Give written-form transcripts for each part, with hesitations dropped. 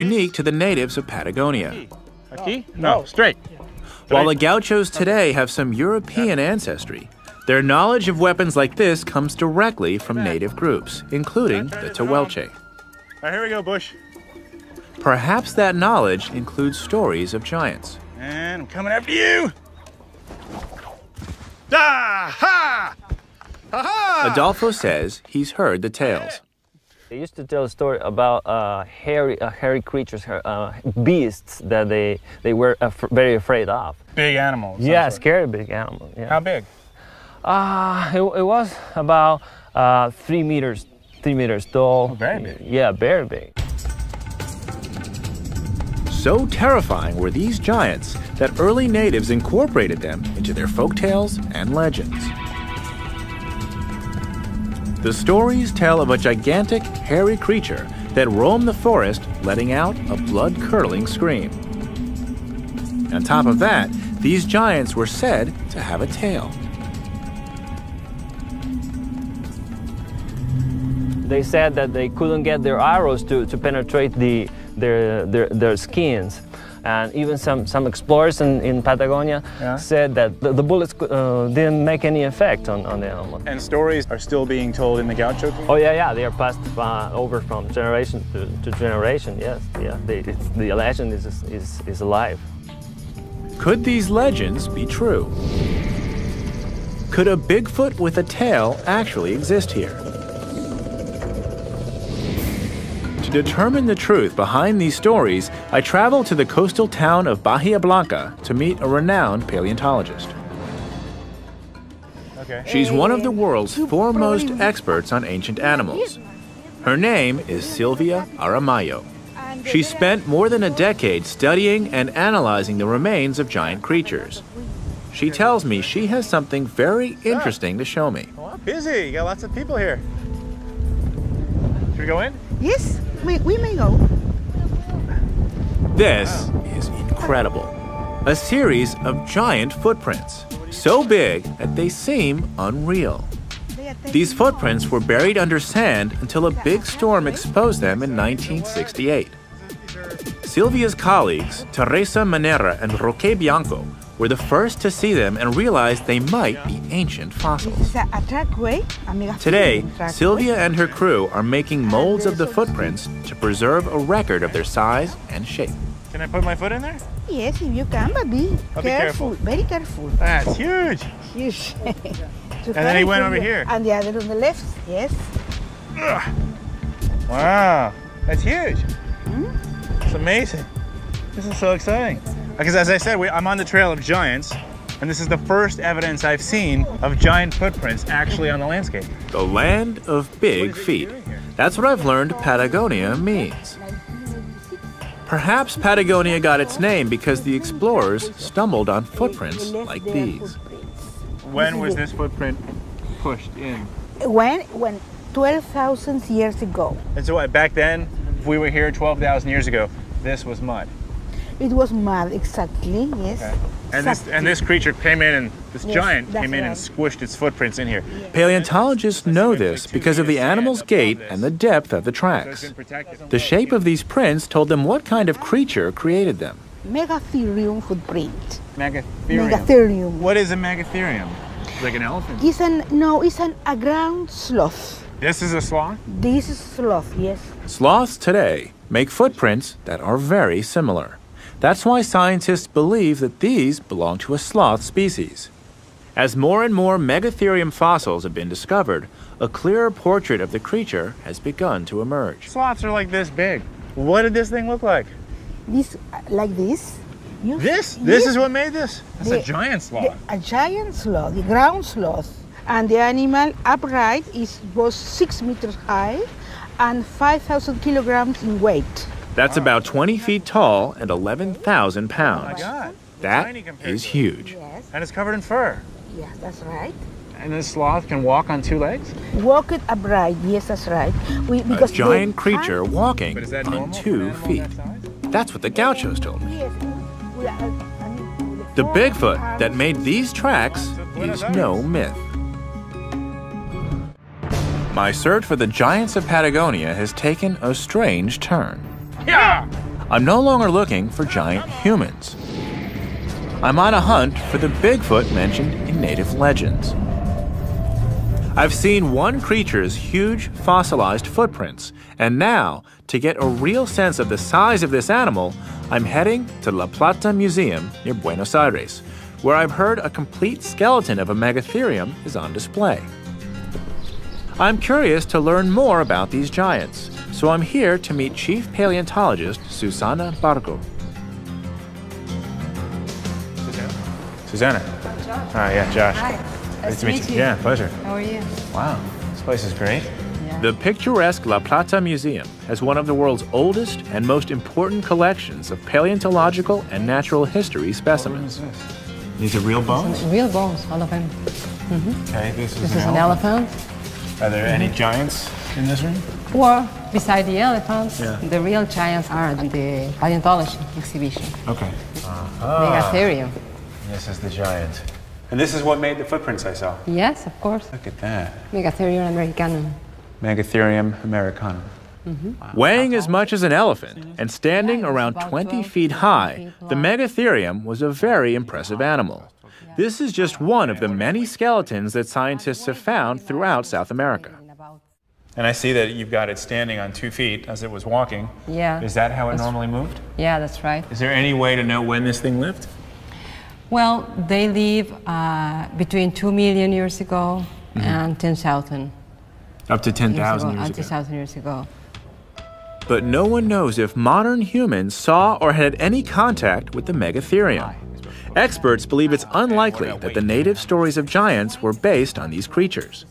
unique to the natives of Patagonia. Aquí? No, straight. While the gauchos today have some European ancestry, their knowledge of weapons like this comes directly from native groups, including the Tehuelche. All right, here we go, Bush. Perhaps that knowledge includes stories of giants. And I'm coming after you. Ah, ha! Ha-ha! Adolfo says he's heard the tales. They used to tell a story about hairy creatures, beasts that they were very afraid of. Big animals. Yeah, scary big animals. Yeah. How big? It was about 3 meters tall. Oh, very big. Yeah, very big. So terrifying were these giants that early natives incorporated them into their folktales and legends. The stories tell of a gigantic, hairy creature that roamed the forest, letting out a blood-curdling scream. On top of that, these giants were said to have a tail. They said that they couldn't get their arrows to penetrate their skins. And even some explorers in Patagonia said that the bullets didn't make any effect on the animal. And stories are still being told in the gaucho community? Oh yeah, they are passed over from generation to generation. Yes, yeah. The legend is alive. Could these legends be true? Could a Bigfoot with a tail actually exist here? To determine the truth behind these stories, I traveled to the coastal town of Bahia Blanca to meet a renowned paleontologist. Okay. She's one of the world's foremost experts on ancient animals. Her name is Silvia Aramayo. She spent more than a decade studying and analyzing the remains of giant creatures. She tells me she has something very interesting to show me. Well, busy. You got lots of people here. Should we go in? Yes, we may go. This is incredible. A series of giant footprints, so big that they seem unreal. These footprints were buried under sand until a big storm exposed them in 1968. Silvia's colleagues, Teresa Manera and Roque Bianco, were the first to see them and realized they might be ancient fossils. Today, Silvia and her crew are making molds of the footprints to preserve a record of their size and shape. Can I put my foot in there? Yes, if you can, but be careful, very careful. That's huge. Huge. And then he went over here. And the other on the left, yes. Ugh. Wow, that's huge. It's amazing. This is so exciting. Because as I said, I'm on the trail of giants, and this is the first evidence I've seen of giant footprints actually on the landscape. The land of big feet. That's what I've learned Patagonia means. Perhaps Patagonia got its name because the explorers stumbled on footprints like these. When was this footprint pushed in? When 12,000 years ago. And so what, back then, if we were here 12,000 years ago, this was mud? It was mud, exactly, yes. Okay. And, exactly. this creature came in, and this giant came in right. and squished its footprints in here. Paleontologists know this because of the animal's gait and the depth of the tracks. The shape of these prints told them what kind of creature created them. Megatherium footprint. Megatherium. Megatherium. What is a megatherium? Like an elephant? It's a ground sloth. This is a sloth? This is sloth, yes. Sloths today make footprints that are very similar. That's why scientists believe that these belong to a sloth species. As more and more Megatherium fossils have been discovered, a clearer portrait of the creature has begun to emerge. Sloths are like this big. What did this thing look like? This, like this. This? This is what made this? That's a giant sloth. A giant sloth, the ground sloth. And the animal upright was 6 meters high and 5,000 kilograms in weight. That's about 20 feet tall and 11,000 pounds. Oh my God. That is huge. Yes. And it's covered in fur. Yeah, that's right. And this sloth can walk on 2 legs? Walk it upright, yes, that's right. A giant creature walking But is that on normal 2 feet. That's what the gauchos told me. Yes. The Bigfoot that made these tracks is no myth. My search for the giants of Patagonia has taken a strange turn. Yeah! I'm no longer looking for giant humans. I'm on a hunt for the Bigfoot mentioned in native legends. I've seen one creature's huge fossilized footprints, and now, to get a real sense of the size of this animal, I'm heading to La Plata Museum near Buenos Aires, where I've heard a complete skeleton of a megatherium is on display. I'm curious to learn more about these giants, so I'm here to meet Chief Paleontologist Susana Barco. Susanna. Hi, yeah, Josh. Hi. Nice to meet you. Yeah, pleasure. How are you? Wow, this place is great. Yeah. The picturesque La Plata Museum has one of the world's oldest and most important collections of paleontological and natural history specimens. What is this? These are real bones? Real bones, all of them. Okay, this This is an elephant. Are there any giants in this room? Or beside the elephants, Yeah. the real giants are in the paleontology exhibition. Okay. Megatherium. This is the giant. And this is what made the footprints I saw. Yes, of course. Look at that. Megatherium americanum. Megatherium americanum. Weighing as much as an elephant and standing around 20 feet high, the Megatherium was a very impressive animal. This is just one of the many skeletons that scientists have found throughout South America. And I see that you've got it standing on 2 feet as it was walking. Yeah. Is that how it That's- normally moved? Yeah, that's right. Is there any way to know when this thing lived? Well, they live between 2 million years ago and 10,000 Up to 10,000 years years ago. ago. 10,000 years ago. But no one knows if modern humans saw or had any contact with the Megatherium. Experts believe it's unlikely that the native stories of giants were based on these creatures.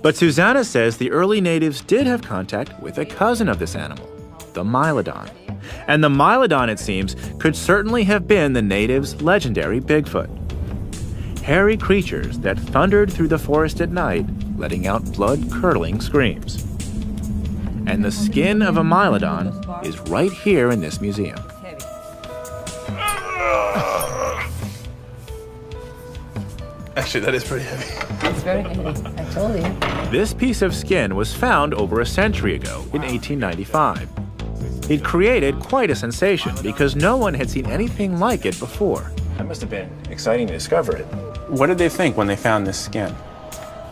But Susanna says the early natives did have contact with a cousin of this animal, the Mylodon. And the Mylodon, it seems, could certainly have been the natives' legendary Bigfoot. Hairy creatures that thundered through the forest at night, letting out blood-curdling screams. And the skin of a Mylodon is right here in this museum. Actually, that is pretty heavy. It's very heavy, I told you. This piece of skin was found over a century ago in 1895. It created quite a sensation because no one had seen anything like it before. That must have been exciting to discover it. What did they think when they found this skin?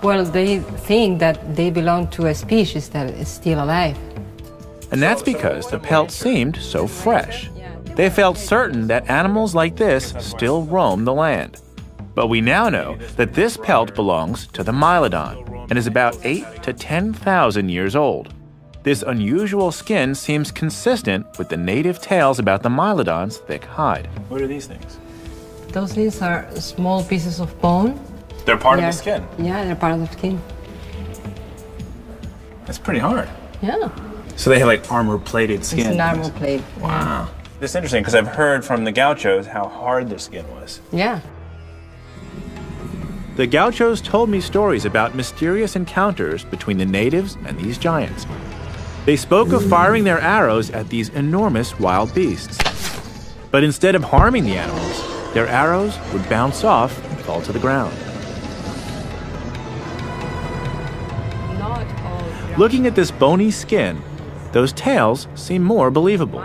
Well, they think that they belong to a species that is still alive. And that's because the pelt seemed so fresh. They felt certain that animals like this still roam the land. But we now know that this pelt belongs to the Mylodon and is about 8,000 to 10,000 years old. This unusual skin seems consistent with the native tales about the Mylodon's thick hide. What are these things? Those things are small pieces of bone. They're part of the skin. Yeah, they're part of the skin. That's pretty hard. Yeah. So they have like armor-plated skin. It's an armor plate. Wow. This is interesting because I've heard from the gauchos how hard their skin was. Yeah. The gauchos told me stories about mysterious encounters between the natives and these giants. They spoke of firing their arrows at these enormous wild beasts. But instead of harming the animals, their arrows would bounce off and fall to the ground. Not all. Looking at this bony skin, those tales seem more believable.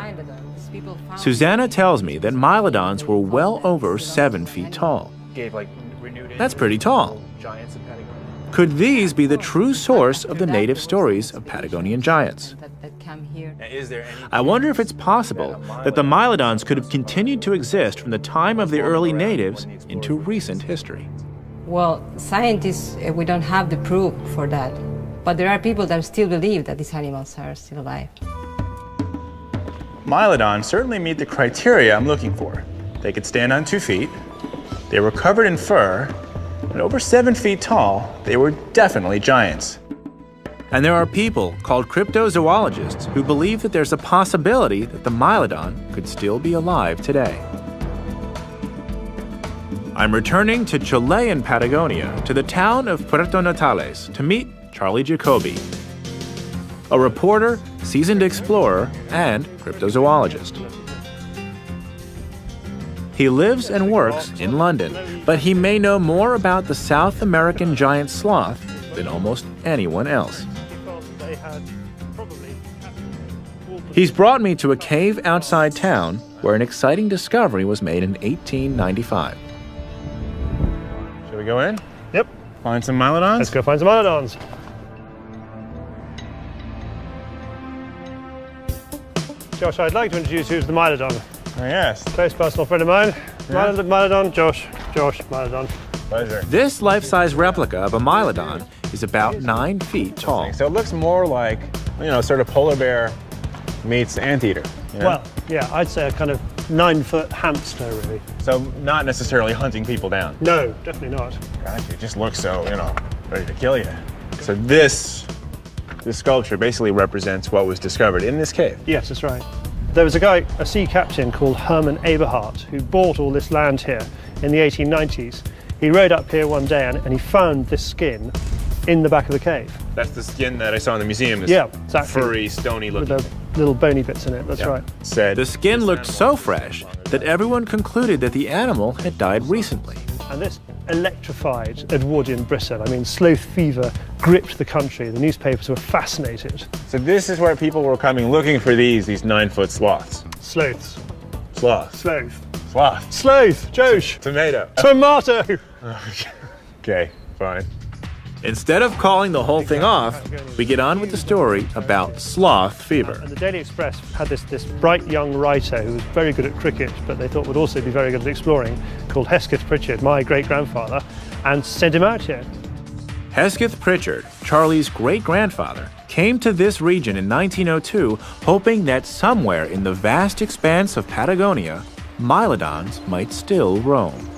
Susanna tells me that Mylodons were well over 7 feet tall. That's pretty tall. Could these be the true source of the native stories of Patagonian giants? I wonder if it's possible that the Mylodons could have continued to exist from the time of the early natives into recent history. Well, scientists, we don't have the proof for that. But there are people that still believe that these animals are still alive. Mylodons certainly meet the criteria I'm looking for. They could stand on 2 feet, they were covered in fur, and over 7 feet tall, they were definitely giants. And there are people called cryptozoologists who believe that there's a possibility that the Mylodon could still be alive today. I'm returning to Chilean Patagonia to the town of Puerto Natales to meet Charlie Jacoby, a reporter, seasoned explorer, and cryptozoologist. He lives and works in London, but he may know more about the South American giant sloth than almost anyone else. He's brought me to a cave outside town where an exciting discovery was made in 1895. Should we go in? Yep. Find some Mylodons? Let's go find some Mylodons. Josh, I'd like to introduce you to the Mylodon. Oh, yes. Close personal friend of mine. Yeah. Mylodon, Josh, Mylodon. Pleasure. This life-size replica of a Mylodon is about 9 feet tall. So it looks more like, you know, sort of polar bear meets anteater. You know? Well, yeah, I'd say a kind of 9-foot hamster, really. So not necessarily hunting people down. No, definitely not. Gotcha. It just looks so, you know, ready to kill you. So this sculpture basically represents what was discovered in this cave. Yes, that's right. There was a sea captain called Herman Eberhard, who bought all this land here in the 1890s. He rode up here one day and he found this skin in the back of the cave. That's the skin that I saw in the museum. This yeah, exactly. furry, stony looking. With the little bony bits in it, that's right. Said the skin looked so fresh that everyone concluded that the animal had died recently. And this electrified Edwardian Britain. I mean, sloth fever gripped the country. The newspapers were fascinated. So this is where people were coming looking for these 9-foot sloths. Sloths. Sloth. Sloth. Sloth. Sloth, Josh. Tomato. Tomato. Okay, fine. Instead of calling the whole thing off, we get on with the story about sloth fever. And the Daily Express had this bright young writer who was very good at cricket, but they thought would also be very good at exploring, called Hesketh Pritchard, my great-grandfather, and sent him out here. Hesketh Pritchard, Charlie's great-grandfather, came to this region in 1902 hoping that somewhere in the vast expanse of Patagonia, Mylodons might still roam.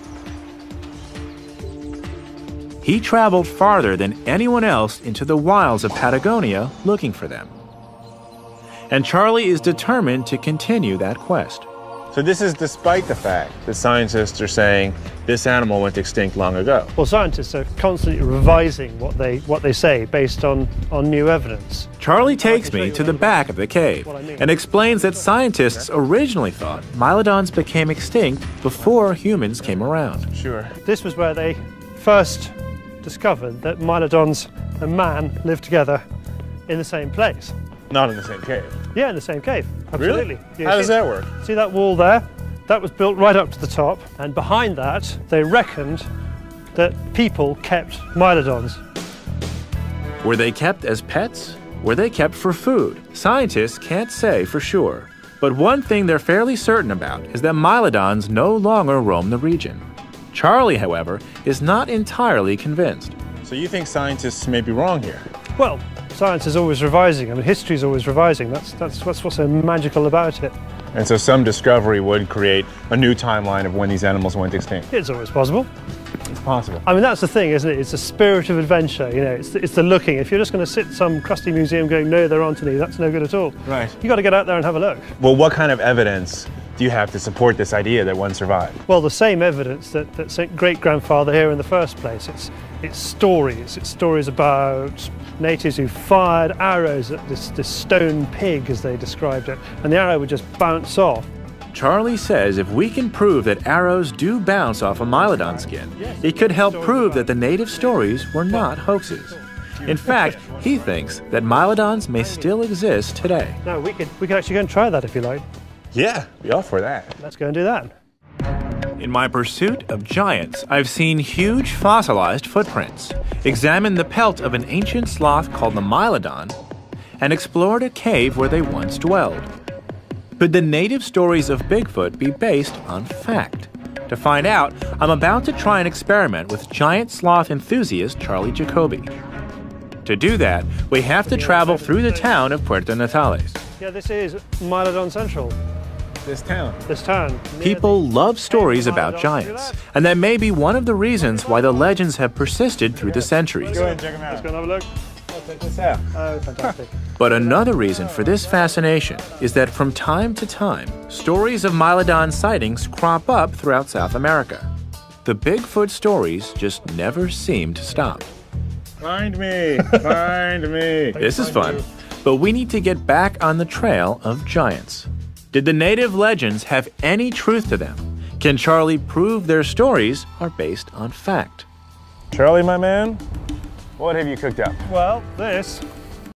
He traveled farther than anyone else into the wilds of Patagonia looking for them. And Charlie is determined to continue that quest. So this is despite the fact that scientists are saying this animal went extinct long ago. Well, scientists are constantly revising what they say based on new evidence. Charlie takes me to the back of the cave and explains that scientists originally thought Mylodons became extinct before humans came around. Sure. This was where they first discovered that Mylodons and man lived together in the same place. Not in the same cave. Yeah, in the same cave. Absolutely. Really? Yeah, How does that work? See that wall there? That was built right up to the top, and behind that they reckoned that people kept Mylodons. Were they kept as pets? Were they kept for food? Scientists can't say for sure. But one thing they're fairly certain about is that Mylodons no longer roam the region. Charlie, however, is not entirely convinced. So you think scientists may be wrong here? Well, science is always revising. I mean, history is always revising. That's what's so magical about it. And so some discovery would create a new timeline of when these animals went extinct. It's always possible. It's possible. I mean, that's the thing, isn't it? It's a spirit of adventure. You know, it's the looking. If you're just going to sit in some crusty museum going, no, they're onto me, that's no good at all. Right. You got to get out there and have a look. Well, what kind of evidence do you have to support this idea that one survived? Well, the same evidence that sent great-grandfather here in the first place. It's stories. It's stories about natives who fired arrows at this stone pig, as they described it, and the arrow would just bounce off. Charlie says if we can prove that arrows do bounce off a Mylodon skin, it could help prove that the native stories were not hoaxes. In fact, he thinks that Mylodons may still exist today. No, we could actually go and try that if you like. Yeah, be all for that. Let's go and do that. In my pursuit of giants, I've seen huge fossilized footprints, examined the pelt of an ancient sloth called the Mylodon, and explored a cave where they once dwelled. Could the native stories of Bigfoot be based on fact? To find out, I'm about to try an experiment with giant sloth enthusiast Charlie Jacoby. To do that, we have to travel through the town of Puerto Natales. Yeah, this is Mylodon Central. This town. This town. People love stories about giants, and that may be one of the reasons why the legends have persisted through the centuries. Go ahead and check them out. Let's go and have a look. Check this out. Oh, fantastic. But another reason for this fascination is that from time to time, stories of Mylodon sightings crop up throughout South America. The Bigfoot stories just never seem to stop. Find me, find me. This is fun, but we need to get back on the trail of giants. Did the native legends have any truth to them? Can Charlie prove their stories are based on fact? Charlie, my man, what have you cooked up? Well, this